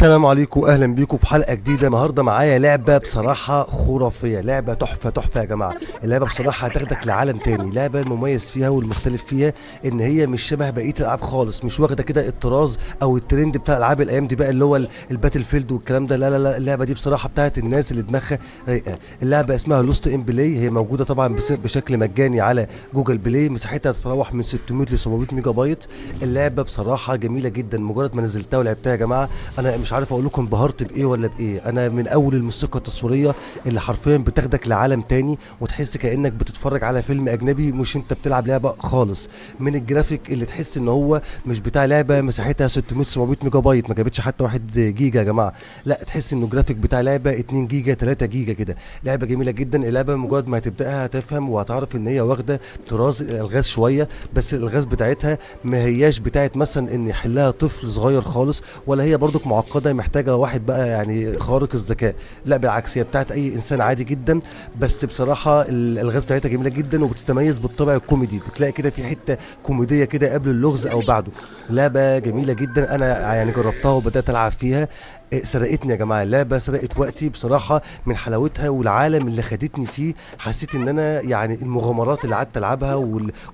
السلام عليكم، اهلا بيكم في حلقه جديده. النهارده معايا لعبه بصراحه خرافيه، لعبه تحفه تحفه يا جماعه. اللعبه بصراحه هتاخدك لعالم تاني. لعبه المميز فيها والمختلف فيها ان هي مش شبه بقيه الالعاب خالص، مش واخده كده الطراز او الترند بتاع العاب الايام دي بقى اللي هو الباتل فيلد والكلام ده. لا لا لا، اللعبه دي بصراحه بتاعت الناس اللي دماغها رايقه. اللعبه اسمها لوست ان بلاي، هي موجوده طبعا بشكل مجاني على جوجل بلاي. مساحتها تتراوح من 600 ل 700 ميجا بايت. اللعبه بصراحه جميله جدا. مجرد ما نزلتها ولعبتها يا جماعه انا مش عارف اقول لكم انبهرت بايه ولا بايه. انا من اول الموسيقى التصويريه اللي حرفيا بتاخدك لعالم تاني وتحس كانك بتتفرج على فيلم اجنبي، مش انت بتلعب لعبه خالص. من الجرافيك اللي تحس ان هو مش بتاع لعبه مساحتها 600 700 ميجا بايت، ما جابتش حتى 1 جيجا يا جماعه. لا، تحس انه جرافيك بتاع لعبه 2 جيجا 3 جيجا كده. لعبه جميله جدا. اللعبه مجرد ما هتبداها هتفهم وهتعرف ان هي واخده طراز الالغاز شويه، بس الالغاز بتاعتها ما هياش بتاعت مثلا ان يحلها طفل صغير خالص، ولا هي برضك معقده محتاجه واحد بقى يعني خارق الذكاء. لا بالعكس، هي بتاعت اي انسان عادي جدا. بس بصراحه الالغاز بتاعتها جميله جدا وبتتميز بالطابع الكوميدي. بتلاقي كده في حته كوميديه كده قبل اللغز او بعده. لعبه جميله جدا. انا يعني جربتها وبدات العب فيها. سرقتني يا جماعه اللعبه، سرقت وقتي بصراحه من حلاوتها والعالم اللي خدتني فيه. حسيت ان انا يعني المغامرات اللي قعدت العبها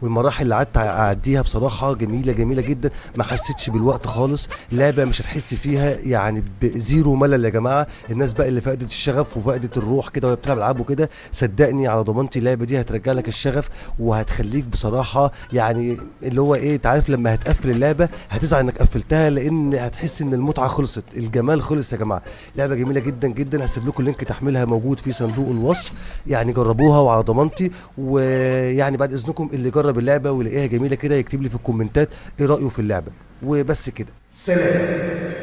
والمراحل اللي قعدت اعديها بصراحه جميله جميله جدا. ما حسيتش بالوقت خالص. لعبه مش هتحس فيها يعني بزيرو ملل يا جماعه. الناس بقى اللي فقدت الشغف وفقدت الروح كده وهي بتلعب العاب وكده، صدقني على ضمانتي اللعبه دي هترجع لك الشغف وهتخليك بصراحه يعني اللي هو ايه، انت عارف لما هتقفل اللعبه هتزعل انك قفلتها، لان هتحس ان المتعه خلصت، الجمال خلص يا جماعه. لعبه جميله جدا جدا. هسيب لكم لينك تحميلها موجود في صندوق الوصف، يعني جربوها وعلى ضمانتي. ويعني بعد اذنكم اللي جرب اللعبه ويلاقيها جميله كده يكتب لي في الكومنتات ايه رايه في اللعبه. وبس كده، سلام.